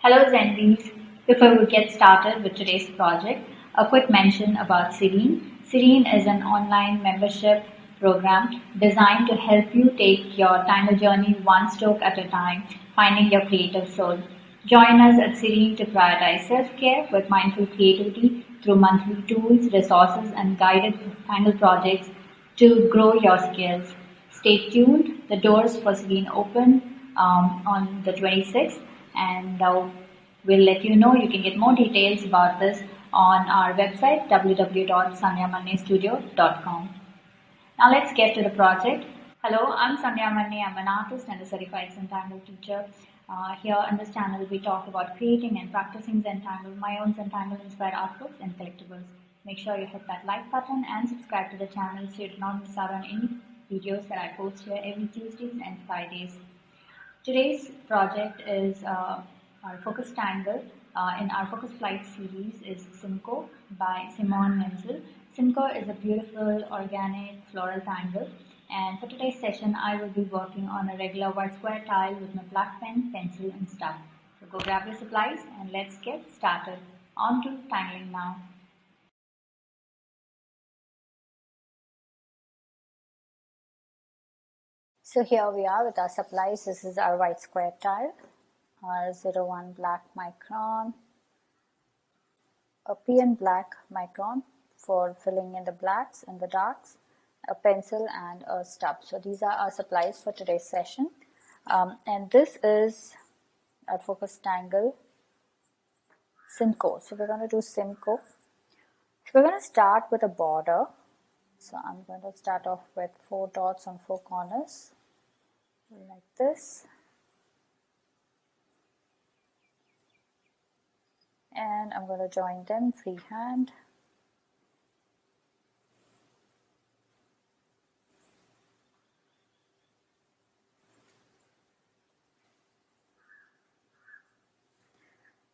Hello Zenbeez. Before we get started with today's project, a quick mention about Serene. Serene is an online membership program designed to help you take your Tangle journey one stroke at a time, finding your creative soul. Join us at Serene to prioritize self-care with mindful creativity through monthly tools, resources, and guided Tangle projects to grow your skills. Stay tuned. The doors for Serene open on the 26th, and we'll let you know. You can get more details about this on our website www.sandhyamannestudio.com. Now let's get to the project. Hello, I'm Sandhya Manne. I'm an artist and a Certified Zentangle Teacher. Here on this channel we talk about creating and practicing Zentangle, my own Zentangle inspired artbooks and collectibles. Make sure you hit that like button and subscribe to the channel so you do not miss out on any videos that I post here every Tuesdays and Fridays. Today's project is our Focus Tangle in our Focus Flight series is SINKO by Simone Menzel. SINKO is a beautiful organic floral tangle, and for today's session I will be working on a regular white square tile with my black pen, pencil and stub. So go grab your supplies and let's get started. On to tangling now. So here we are with our supplies. This is our white square tile, our 01 black micron, a PN black micron for filling in the blacks and the darks, a pencil and a stub. So these are our supplies for today's session. And this is our Focus Tangle SINKO. So we're going to do SINKO. So we're going to start with a border. So I'm going to start off with 4 dots on 4 corners, like this. And I'm going to join them freehand.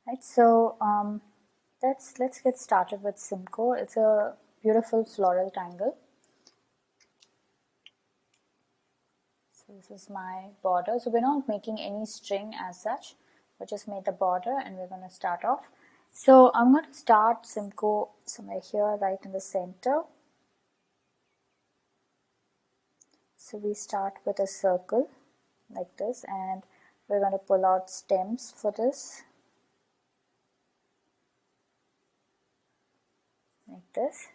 Right, so let's get started with SINKO. It's a beautiful floral tangle. So this is my border. So we're not making any string as such. We just made the border and we're going to start off. So I'm going to start SINKO somewhere here, right in the center. So we start with a circle like this, and we're going to pull out stems for this, like this.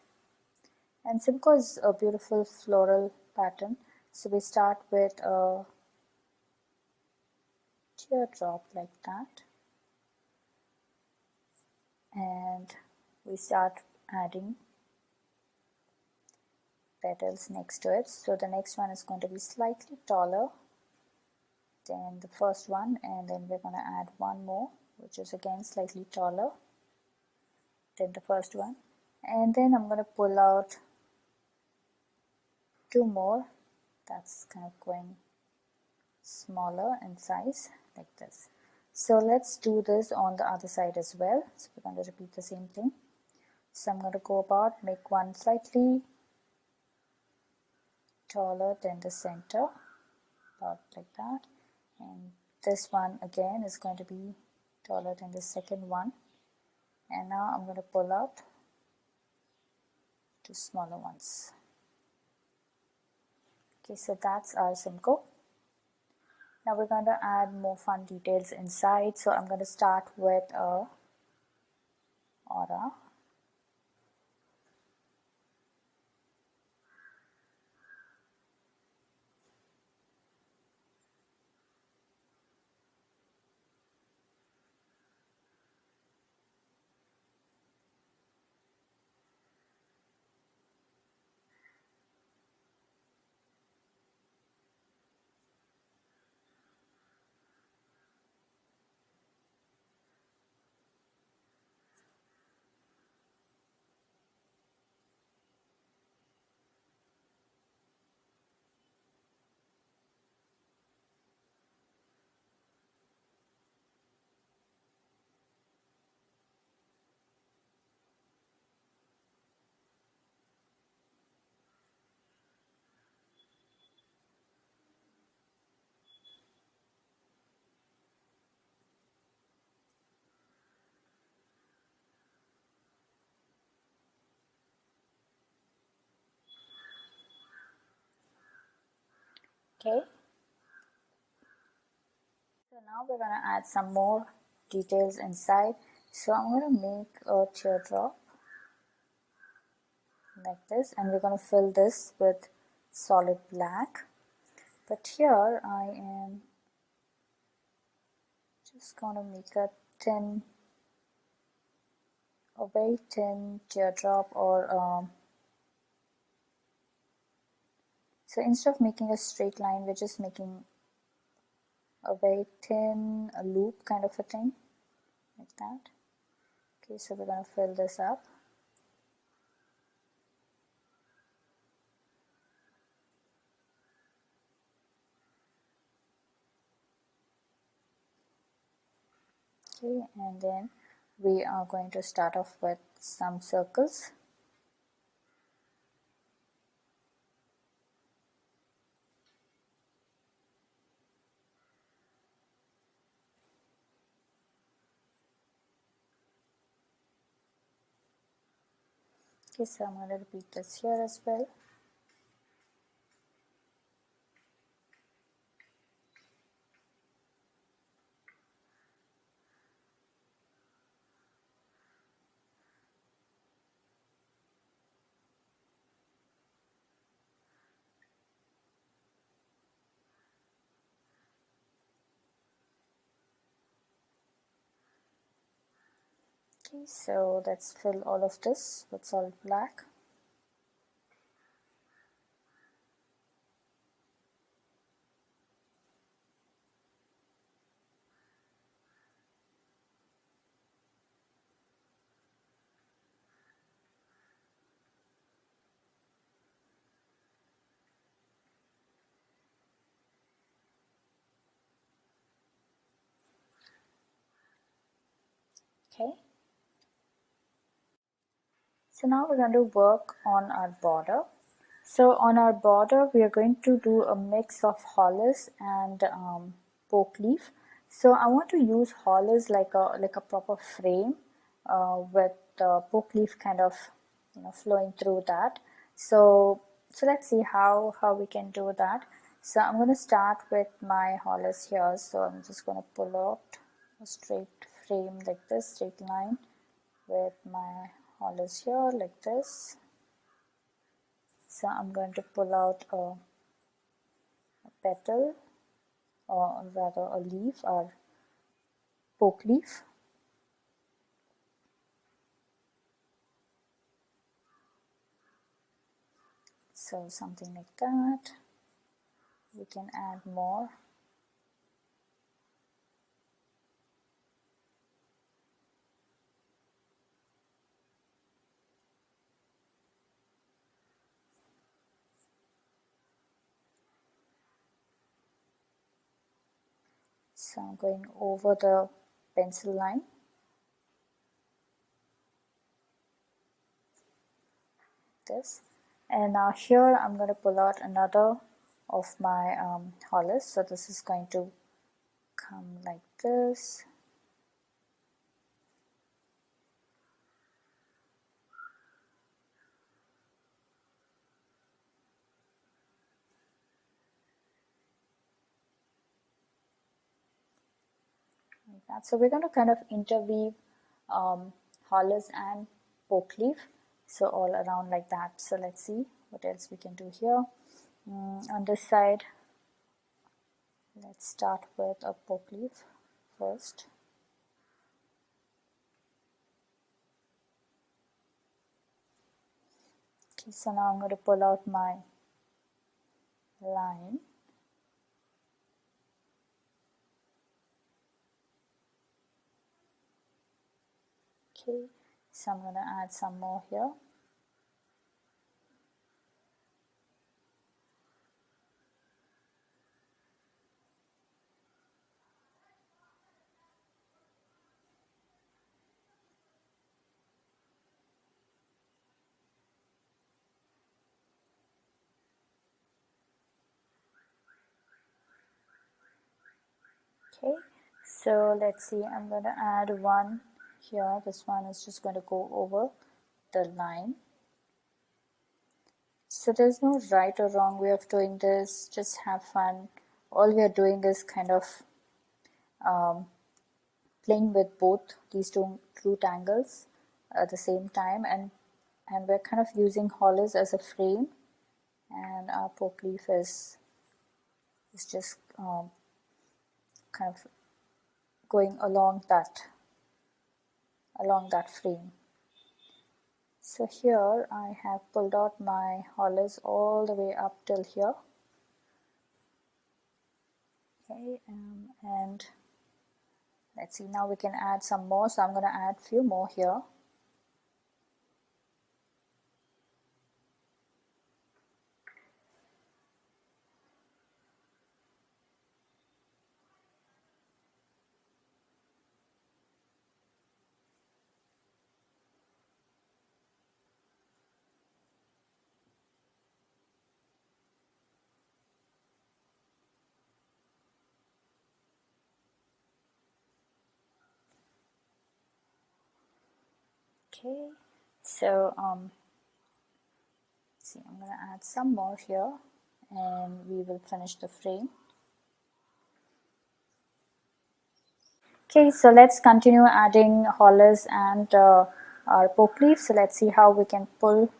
And SINKO is a beautiful floral pattern. So we start with a teardrop like that, and we start adding petals next to it. So the next one is going to be slightly taller than the first one, and then we're going to add one more, which is again slightly taller than the first one, and then I'm going to pull out 2 more. That's kind of going smaller in size like this. So let's do this on the other side as well. So we're going to repeat the same thing. So I'm going to go about, make one slightly taller than the center, about like that, and this one again is going to be taller than the second one, and now I'm going to pull out 2 smaller ones. Okay, so that's our SINKO. Now we're going to add more fun details inside. So I'm going to start with a aura. Okay, so now we're going to add some more details inside. So I'm going to make a teardrop like this, and we're going to fill this with solid black. But here I am just going to make a very thin teardrop, or so instead of making a straight line, we're just making a very thin loop kind of a thing, like that. Okay, so we're going to fill this up. Okay, and then we are going to start off with some circles. Okay, so I'm going to repeat this here as well. Okay, so let's fill all of this with solid black. Okay. So now we're going to work on our border. So on our border, we are going to do a mix of Hollis and Pokeleaf. So I want to use Hollis like a proper frame with Pokeleaf kind of flowing through that. So let's see how we can do that. So I'm going to start with my Hollis here. So I'm just going to pull out a straight frame like this, straight line with my Hollis here like this. So I'm going to pull out a petal, or rather a leaf, or poke leaf. So something like that. We can add more. So I'm going over the pencil line. This. And now here I'm going to pull out another of my Hollis. So this is going to come like this. Like that. So we're going to kind of interweave Hollis and Pokeleaf, so all around like that. So let's see what else we can do here. On this side, let's start with a Pokeleaf first. Okay, so now I'm going to pull out my line. Okay, so I'm going to add some more here. Okay, so let's see, I'm going to add one here. This one is just going to go over the line. So there's no right or wrong way of doing this, just have fun. All we are doing is kind of playing with both these two tangles at the same time, and we're kind of using Hollis as a frame, and our Pokeleaf is just kind of going along that frame. So here I have pulled out my Hollis all the way up till here. Okay, and let's see, now we can add some more. So I'm going to add a few more here. Okay, so see, I'm going to add some more here, and we will finish the frame. Okay, so let's continue adding Hollis and our Pokeleaf. So let's see how we can pull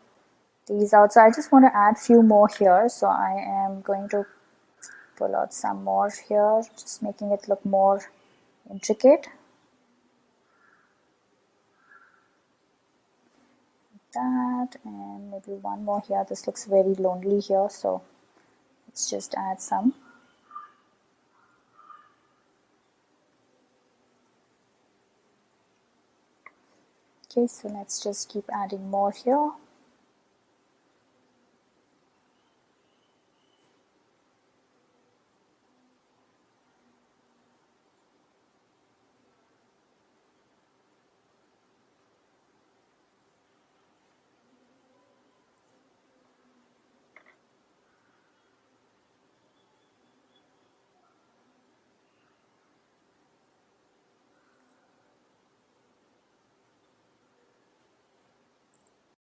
these out. So I just want to add few more here. So I am going to pull out some more here, just making it look more intricate. That, and maybe one more here. This looks very lonely here, so let's just add some. Okay, so let's just keep adding more here.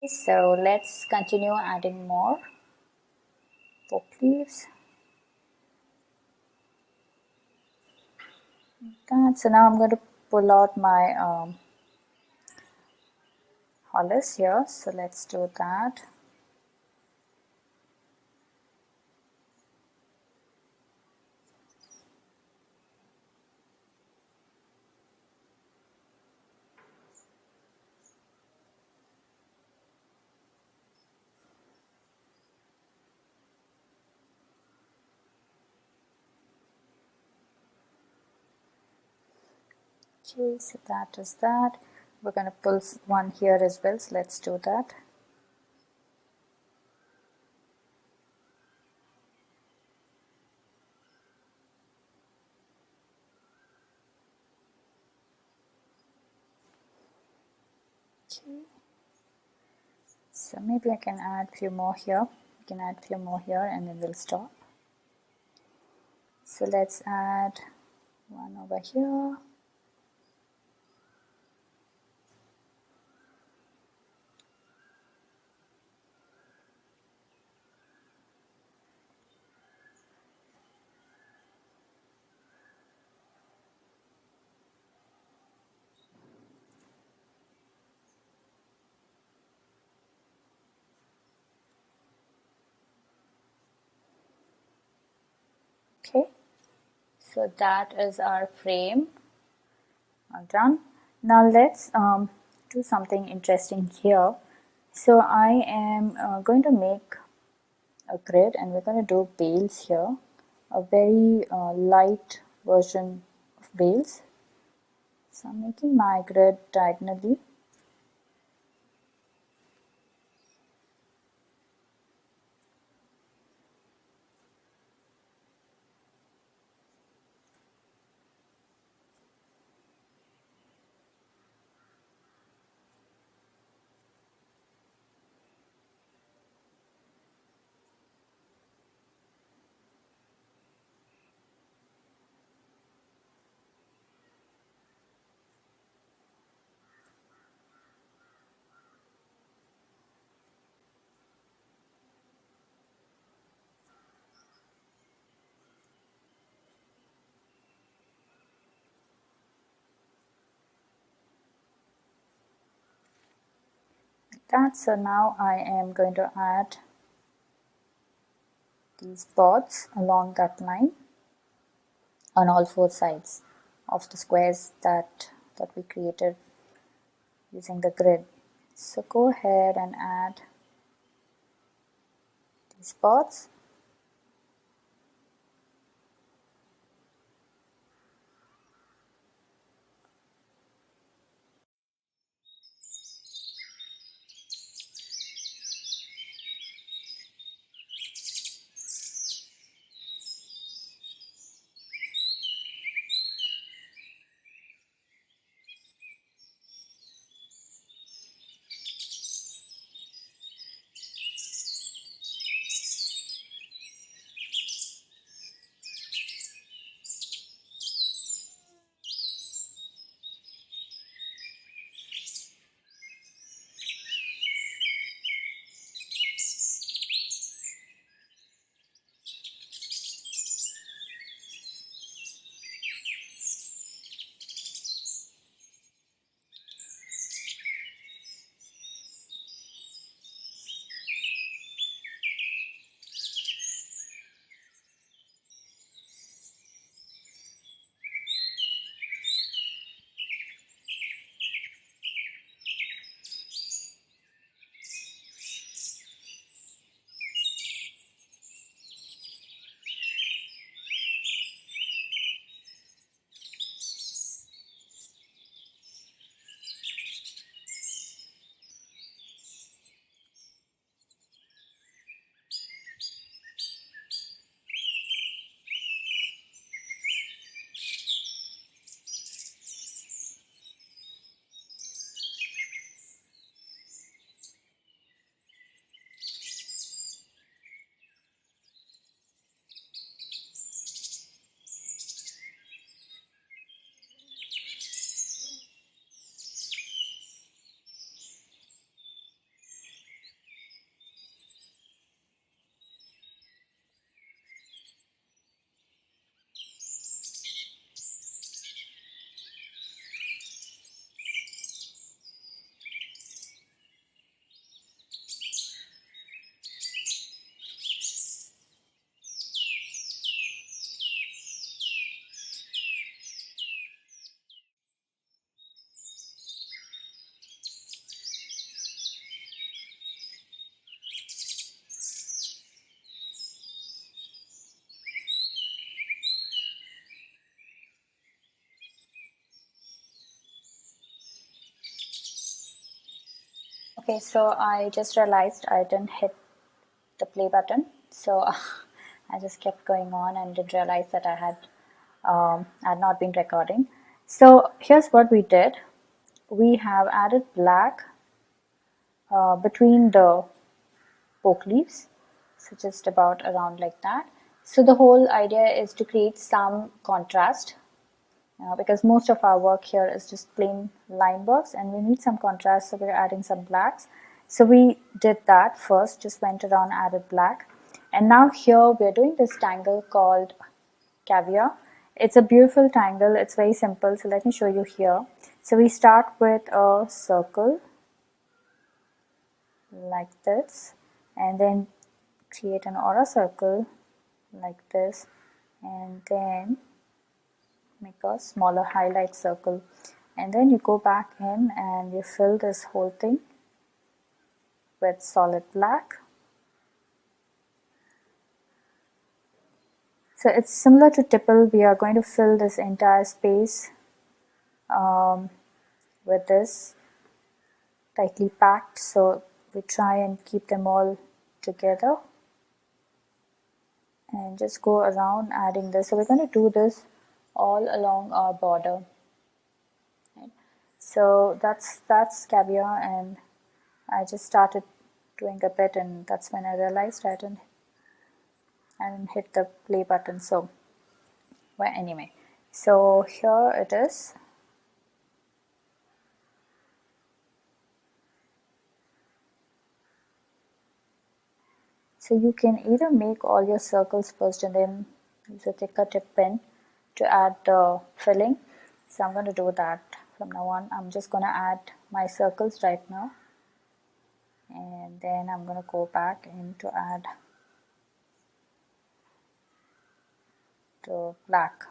So let's continue adding more Pokeleafs. So now I'm going to pull out my Hollis here. So let's do that. Okay, so that is that. We're going to pull one here as well, so let's do that. Okay, so maybe I can add a few more here. We can add a few more here and then we'll stop. So let's add one over here. Okay, so that is our frame. All done. Now let's do something interesting here. So I am going to make a grid, and we're going to do Bales here, a very light version of Bales. So I'm making my grid diagonally. that. So now I am going to add these dots along that line on all four sides of the squares that we created using the grid. So go ahead and add these spots. Okay, so I just realized I didn't hit the play button, so I just kept going on and didn't realize that I had not been recording. So here's what we did. We have added black between the poke leaves, so just about around like that. So the whole idea is to create some contrast because most of our work here is just plain line works and we need some contrast, so we're adding some blacks. So we did that first, just went around, added black, and now here we're doing this tangle called Caviar. It's a beautiful tangle, it's very simple, so let me show you here. So we start with a circle like this and then create an aura circle like this and then make a smaller highlight circle, and then you go back in and you fill this whole thing with solid black. So it's similar to tipple. We are going to fill this entire space with this tightly packed, so we try and keep them all together and just go around adding this. So we're going to do this all along our border. Right? So that's Caviar, and I just started doing a bit, and that's when I realized I didn't hit the play button. So well, anyway, so here it is. So you can either make all your circles first and then use a thicker tip pen to add the filling. So I'm going to do that from now on. I'm just going to add my circles right now. and then I'm going to go back in to add the black.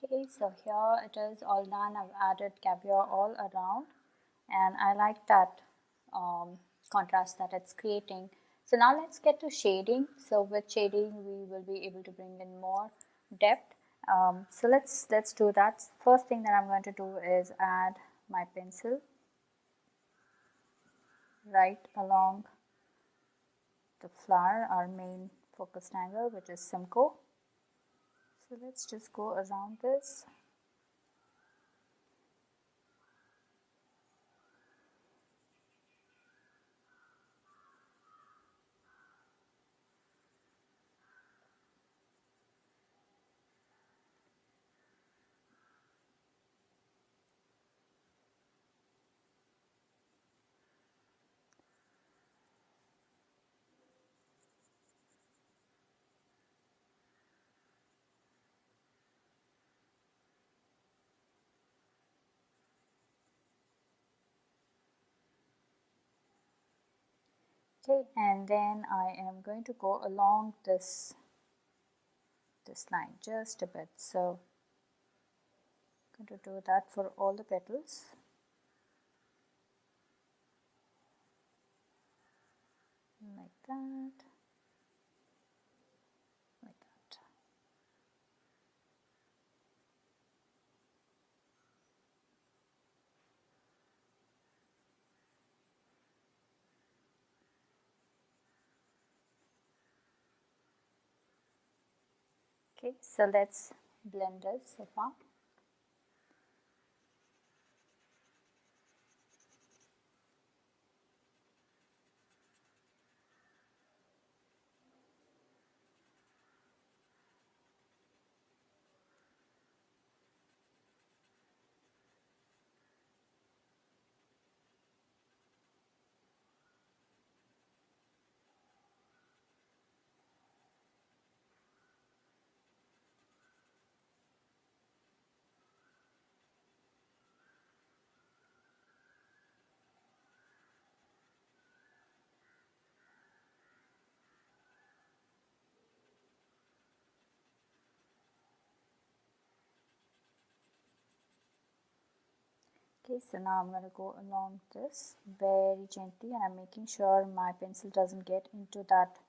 Okay, so here it is all done. I've added caviar all around, and I like that contrast that it's creating. So now let's get to shading. So with shading, we will be able to bring in more depth. So let's do that. First thing that I'm going to do is add my pencil right along the flower, our main focus tangle, which is SINKO. So let's just go around this. Okay, and then I am going to go along this line just a bit. So I'm going to do that for all the petals. Like that. Like that. Okay, so let's blend this so far. Okay, so now I'm going to go along this very gently, and I'm making sure my pencil doesn't get into that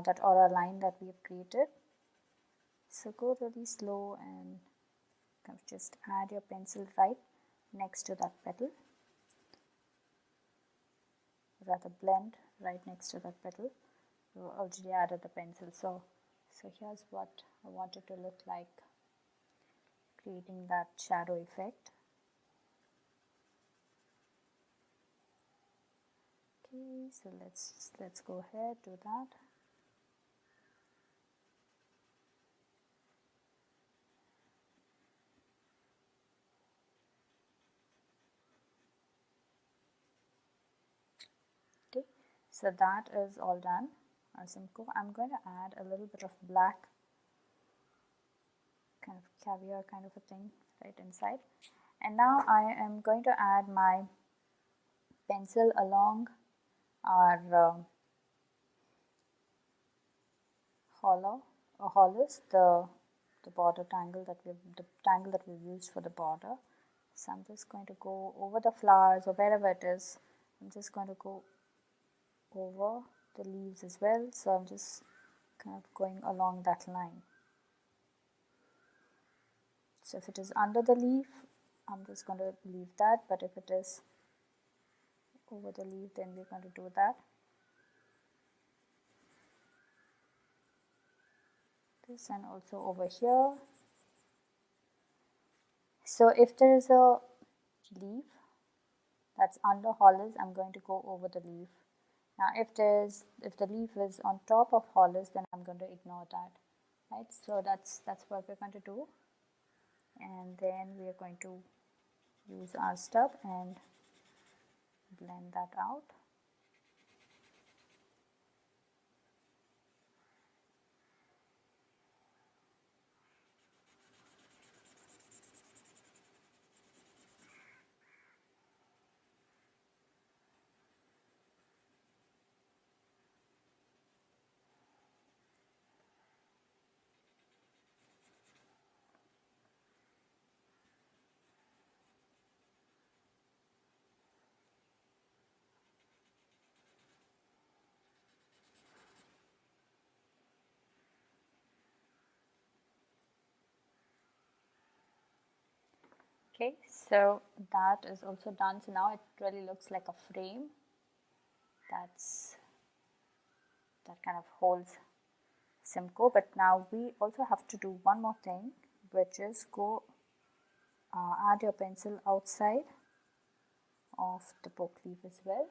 that aura line that we have created. So go really slow and kind of just add your pencil right next to that petal, rather blend right next to that petal. we already added the pencil. So here's what I want it to look like, creating that shadow effect. Okay, so let's go ahead, do that. Okay, so that is all done. Our SINKO. I'm going to add a little bit of black, kind of caviar kind of a thing right inside. And now I am going to add my pencil along our Hollis, the border tangle that we've used for the border. So I'm just going to go over the flowers or wherever it is. I'm just going to go over the leaves as well. So I'm just kind of going along that line. So if it is under the leaf, I'm just going to leave that, but if it is over the leaf, then we're going to do that. This and also over here. So if there is a leaf that's under Hollis, I'm going to go over the leaf. Now if the leaf is on top of Hollis, then I'm going to ignore that. Right? So that's what we're going to do. And then we are going to use our stub and blend that out. Okay, so that is also done. So now it really looks like a frame that kind of holds SINKO. But now we also have to do one more thing, which is go add your pencil outside of the Pokeleaf as well.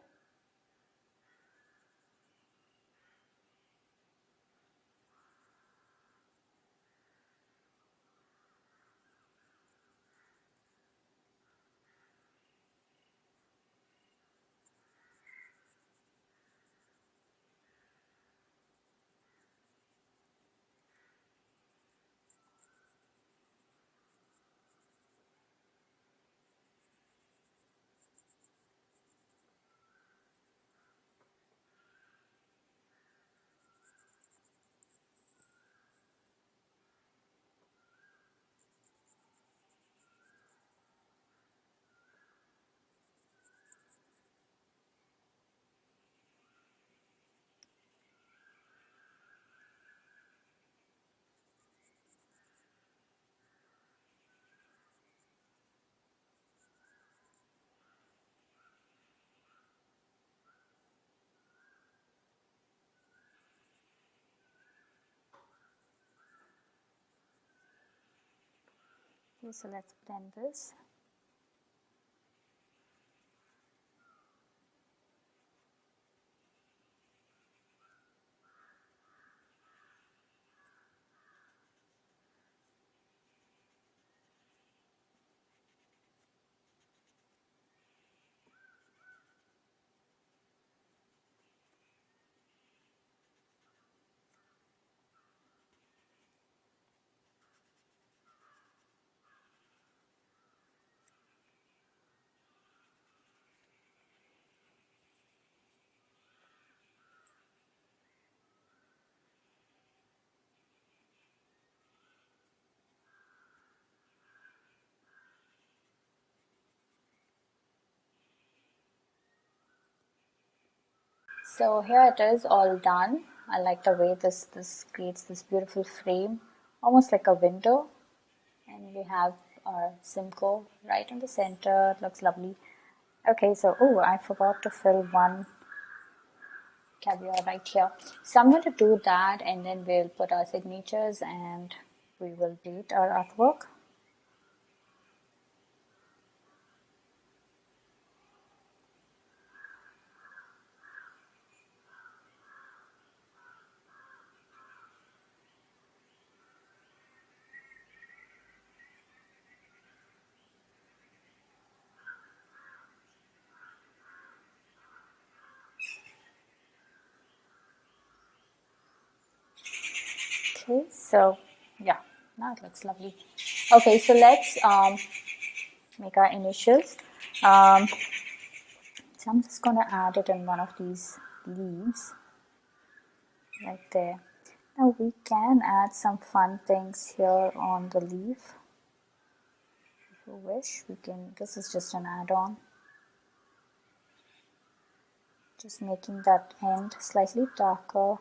Okay, so let's blend this. So here it is all done. I like the way this creates this beautiful frame, almost like a window. And we have our SINKO right in the center. It looks lovely. Okay, so I forgot to fill one Caviar right here. So I'm going to do that, and then we'll put our signatures and we will date our artwork. Okay, so yeah, now it looks lovely. Okay, so let's make our initials. So I'm just gonna add it in one of these leaves right there. Now we can add some fun things here on the leaf. If you wish, we can, this is just an add-on. Just making that end slightly darker.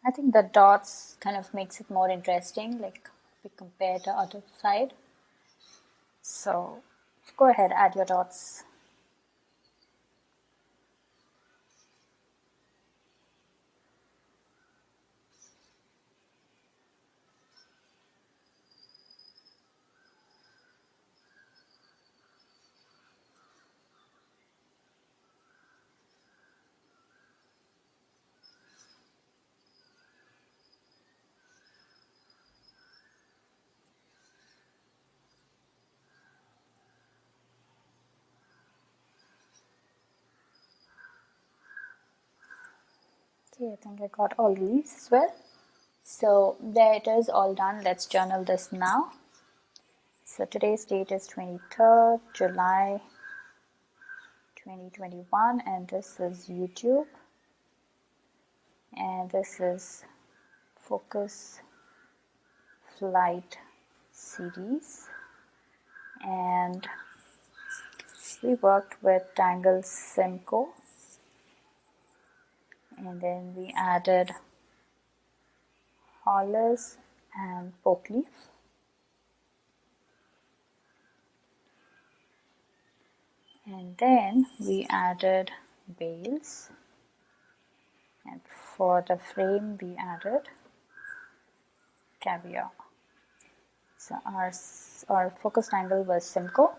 I think the dots kind of makes it more interesting, like if we compare the other side. So go ahead, add your dots. Okay, I think I got all these as well. So there it is, all done. Let's journal this now. So today's date is 23rd July 2021, and this is YouTube, and this is Focus Flight series, and we worked with Tangle SINKO, and then we added Hollis and Pokeleaf. And then we added Bales, and for the frame we added Caviar. So our focus angle was SINKO.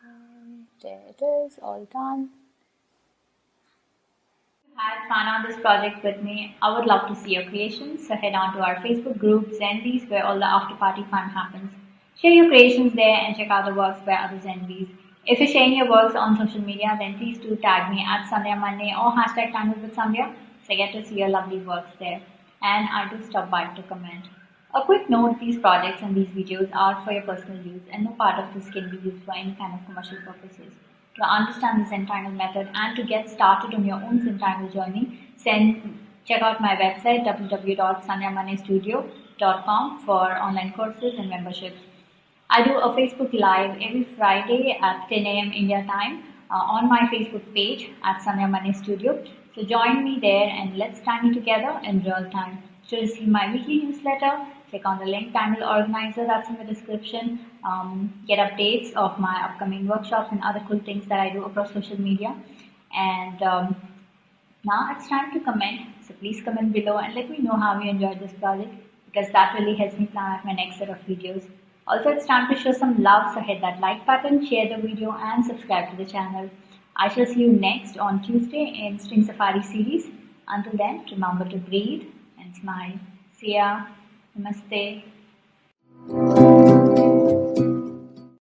And there it is, all done. Had fun on this project with me. I would love to see your creations, so head on to our Facebook group Zenbeez, where all the after party fun happens. Share your creations there and check out the works by other Zenbeez. If you're sharing your works on social media, then please do tag me at SANDHYA MANNE or hashtag Tangles with Sandhya, so I get to see your lovely works there. And I do stop by to comment. A quick note, these projects and these videos are for your personal use and no part of this can be used for any kind of commercial purposes. To understand the Zentangle method and to get started on your own Zentangle journey, check out my website www.sandhyamannestudio.com for online courses and memberships. I do a Facebook Live every Friday at 10 a.m. India time on my Facebook page at SANDHYA MANNE Studio. So join me there and let's study together in real time. To receive my weekly newsletter, click on the link Tangle Organizer that's in the description. Get updates of my upcoming workshops and other cool things that I do across social media. And now it's time to comment. So please comment below and let me know how you enjoyed this project, because that really helps me plan out my next set of videos. Also, it's time to show some love, so hit that like button, share the video and subscribe to the channel. I shall see you next on Tuesday in String Safari series. Until then, remember to breathe and smile. See ya. Namaste.